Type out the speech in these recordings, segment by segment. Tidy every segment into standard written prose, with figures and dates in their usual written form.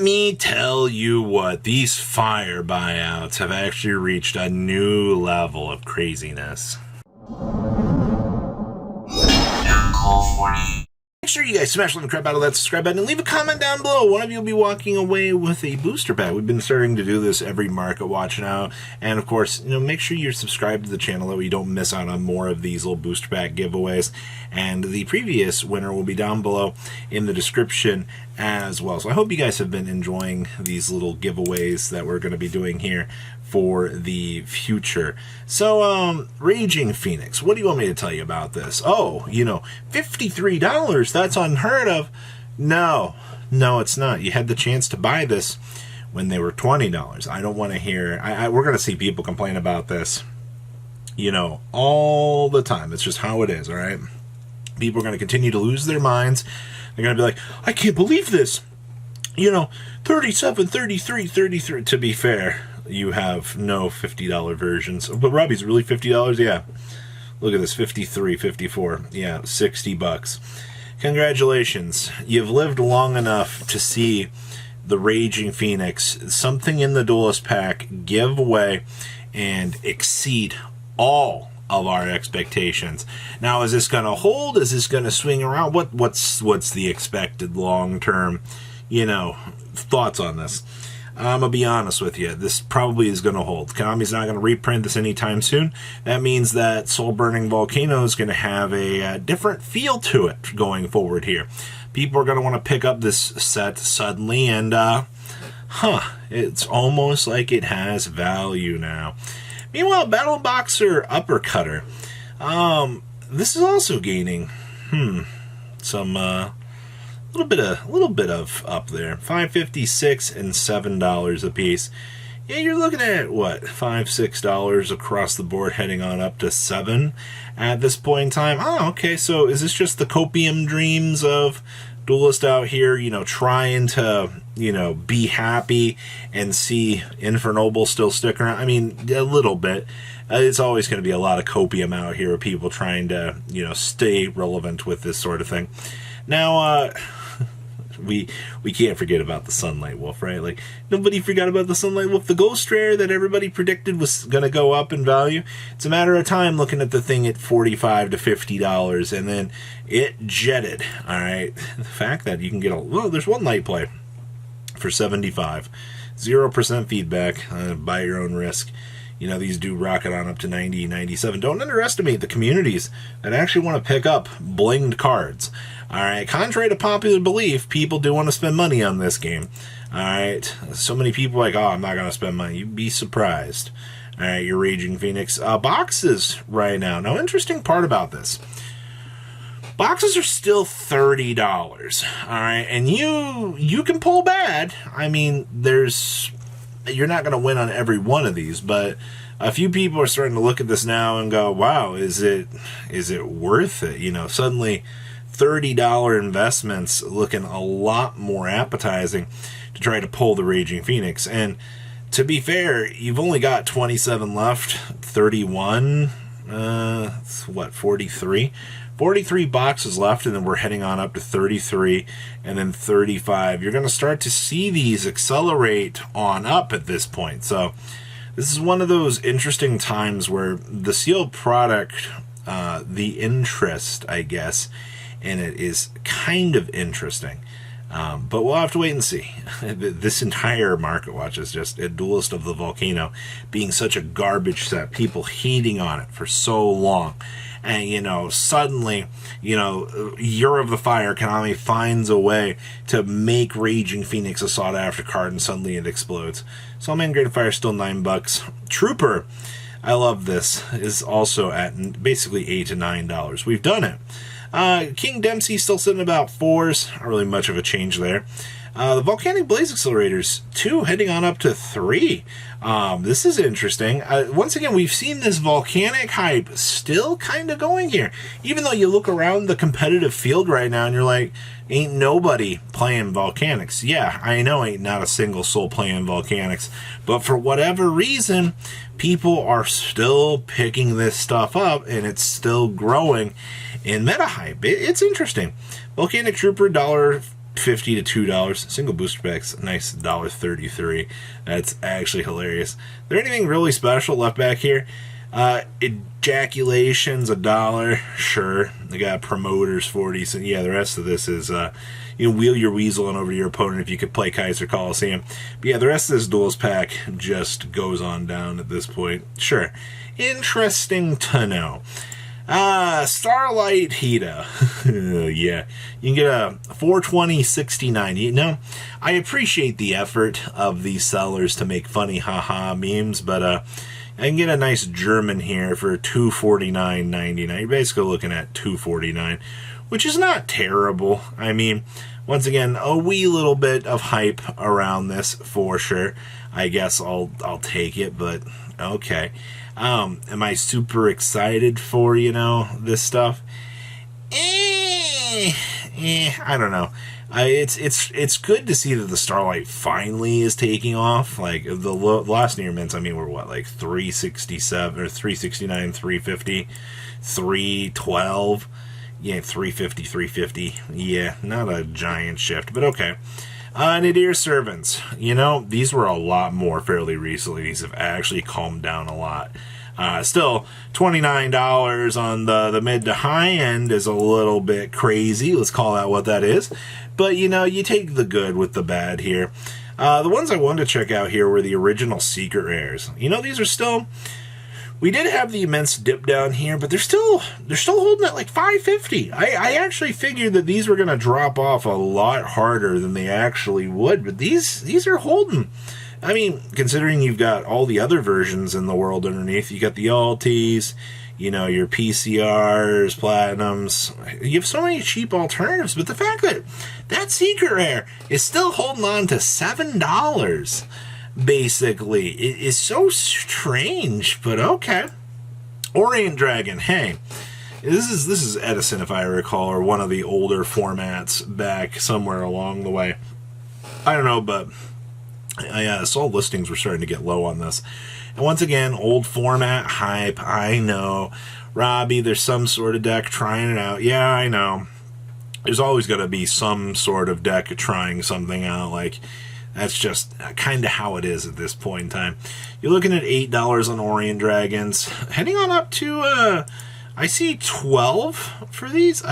me tell you what, these fire buyouts have actually reached a new level of craziness. Make sure you guys smash the crap out of that subscribe button and leave a comment down below. One of you will be walking away with a booster pack. We've been starting to do this every market watch now. And of course, make sure you're subscribed to the channel that way you don't miss out on more of these little booster pack giveaways. And the previous winner will be down below in the description as well. So I hope you guys have been enjoying these little giveaways that we're going to be doing here for the future. So, Raging Phoenix, what do you want me to tell you about this? Oh, $53, that's unheard of. No, it's not. You had the chance to buy this when they were $20. I don't want to hear, we're going to see people complain about this, all the time. It's just how it is, all right? People are going to continue to lose their minds. They're going to be like, I can't believe this. 37, 33, 33. To be fair, you have no $50 versions. But Robbie's really $50? Yeah. Look at this, 53, 54. Yeah, $60. Congratulations. You've lived long enough to see the Raging Phoenix, something in the Duelist pack, give away and exceed all of our expectations. Now, is this going to hold? Is this going to swing around? What's the expected long-term, thoughts on this? I'm going to be honest with you. This probably is going to hold. Konami's not going to reprint this anytime soon. That means that Soul Burning Volcano is going to have a different feel to it going forward here. People are going to want to pick up this set suddenly, and, it's almost like it has value now. Meanwhile, Battle Boxer Uppercutter. This is also gaining, some, little bit of up there. $5.56 and $7 a piece. Yeah, you're looking at what, $5-6 across the board, heading on up to $7 at this point in time. Oh, okay. So is this just the copium dreams of Duelist out here, trying to, be happy and see Infernoble still stick around? I mean, a little bit. It's always going to be a lot of copium out here of people trying to, stay relevant with this sort of thing. Now, we can't forget about the Sunlight Wolf, right? Like, nobody forgot about the Sunlight Wolf, the ghost rare that everybody predicted was going to go up in value. It's a matter of time looking at the thing at $45 to $50, and then it jetted, all right? The fact that you can get there's one light play for $75. 0% feedback, by your own risk. These do rocket on up to $90, $97. Don't underestimate the communities that actually want to pick up blinged cards. All right, contrary to popular belief, people do want to spend money on this game. All right, so many people are like, oh, I'm not going to spend money. You'd be surprised. All right, your Raging Phoenix. Boxes right now. Now, interesting part about this. Boxes are still $30, all right? And you can pull bad. I mean, you're not going to win on every one of these, but a few people are starting to look at this now and go, wow, is it worth it? Suddenly $30 investments looking a lot more appetizing to try to pull the Raging Phoenix. And to be fair, you've only got 27 left, 31, 43? 43 boxes left, and then we're heading on up to 33 and then 35. You're going to start to see these accelerate on up at this point. So this is one of those interesting times where the sealed product, the interest, I guess, in it is kind of interesting. But we'll have to wait and see. This entire market watch is just a Duelist of the Volcano being such a garbage set, people hating on it for so long. And, suddenly, Year of the Fire, Konami finds a way to make Raging Phoenix a sought-after card, and suddenly it explodes. Soulman Great Fire still $9. Trooper, I love this, is also at basically $8 to $9. We've done it. King Dempsey still sitting about $4s. Not really much of a change there. The Volcanic Blaze Accelerators, 2, heading on up to 3. This is interesting. Once again, we've seen this volcanic hype still kind of going here. Even though you look around the competitive field right now and you're like, ain't nobody playing volcanics. Yeah, I know ain't not a single soul playing volcanics. But for whatever reason, people are still picking this stuff up and it's still growing in meta hype. It's interesting. Volcanic Trooper, $1.50 to $2. Single booster pack's nice $1.33. That's actually hilarious. Is there anything really special left back here? Ejaculation's $1. Sure. They got promoters 40. So yeah, the rest of this is you wheel your weasel on over to your opponent if you could play Kaiser Coliseum. But yeah, the rest of this duels pack just goes on down at this point. Sure. Interesting to know. Starlight Hita. Yeah. You can get a 420.69. You know, I appreciate the effort of these sellers to make funny haha memes, but I can get a nice German here for $249.99. You're basically looking at $249, which is not terrible. I mean, once again, a wee little bit of hype around this for sure. I guess I'll take it, but okay. Am I super excited for, this stuff? I don't know. It's good to see that the Starlight finally is taking off. Like, the last near mints, were what, like 367 or 369, 350, 312? Yeah, 350, 350. Yeah, not a giant shift, but okay. Nadir Servants. These were a lot more fairly recently. These have actually calmed down a lot. Still, $29 on the mid to high end is a little bit crazy. Let's call that what that is. But, you take the good with the bad here. The ones I wanted to check out here were the original Secret Rares. These are still... We did have the immense dip down here, but they're still holding at like $5.50. I actually figured that these were going to drop off a lot harder than they actually would, but these are holding. Considering you've got all the other versions in the world underneath, you got the Altis, your PCRs, Platinums. You have so many cheap alternatives, but the fact that that Secret Rare is still holding on to $7, basically, it is so strange, but okay. Orian Dragon, hey. This is Edison, if I recall, or one of the older formats back somewhere along the way. I don't know, but I saw listings were starting to get low on this. And once again, old format hype, I know. Robbie, there's some sort of deck trying it out. Yeah, I know. There's always going to be some sort of deck trying something out. Like, that's just kind of how it is at this point in time. You're looking at $8 on Orion Dragons. Heading on up to, I see 12 for these.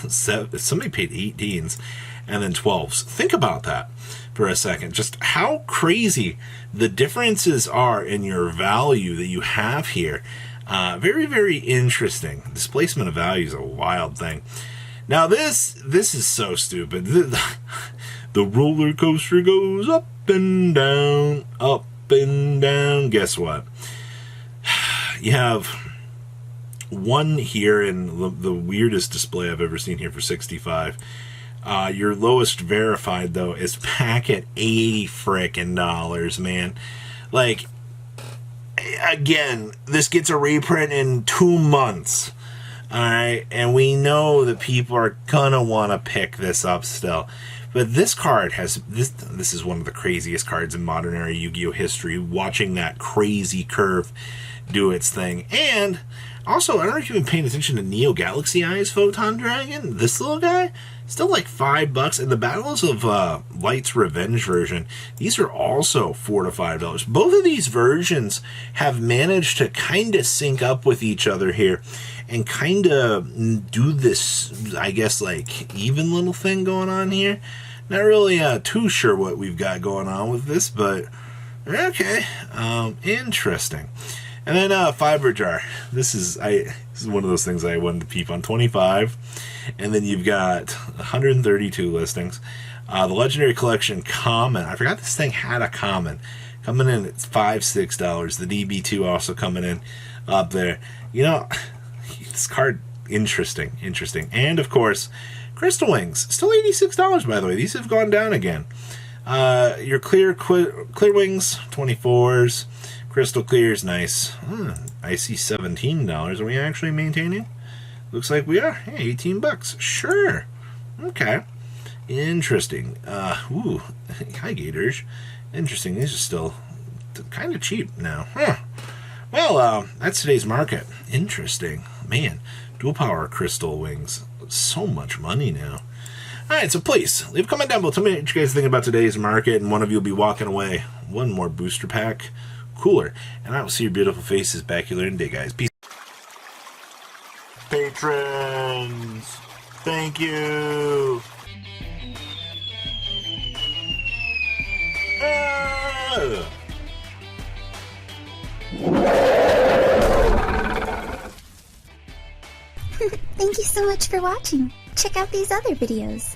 Somebody paid 18s and then 12s. Think about that for a second. Just how crazy the differences are in your value that you have here. Very, very interesting. Displacement of value is a wild thing. Now this is so stupid. The roller coaster goes up and down, up and down. Guess what? You have one here in the weirdest display I've ever seen here for 65. Your lowest verified, though, is back at $80 frickin', man. Like, again, this gets a reprint in 2 months. Alright, and we know that people are gonna want to pick this up still. But this card has... This is one of the craziest cards in modern era Yu-Gi-Oh! History. Watching that crazy curve do its thing. And also, I don't know if you've been paying attention to Neo Galaxy Eyes Photon Dragon. This little guy, still like $5. And the Battles of Light's Revenge version, these are also $4 to $5. Both of these versions have managed to kind of sync up with each other here and kind of do this, I guess, like, even little thing going on here. Not really too sure what we've got going on with this, but okay, interesting. And then Fiber Jar. This is one of those things I wanted to peep on. 25, and then you've got 132 listings. The Legendary Collection Common. I forgot this thing had a common. Coming in at $5-6. The DB2 also coming in up there. This card, interesting. And, of course, Crystal Wings. Still $86, by the way. These have gone down again. Your Clear Wings, 24s. Crystal Clear's nice. I see $17. Are we actually maintaining? Looks like we are. Hey, $18. Sure. Okay. Interesting. Ooh. Hi, Gators. Interesting. These are still kind of cheap now. Huh. Well, that's today's market. Interesting. Man, dual power Crystal Wings. So much money now. Alright, so please, leave a comment down below. Tell me what you guys think about today's market, and one of you will be walking away. One more booster pack. Cooler. And I will see your beautiful faces back here later in the day, guys. Peace. Patrons! Thank you! Thank you so much for watching. Check out these other videos.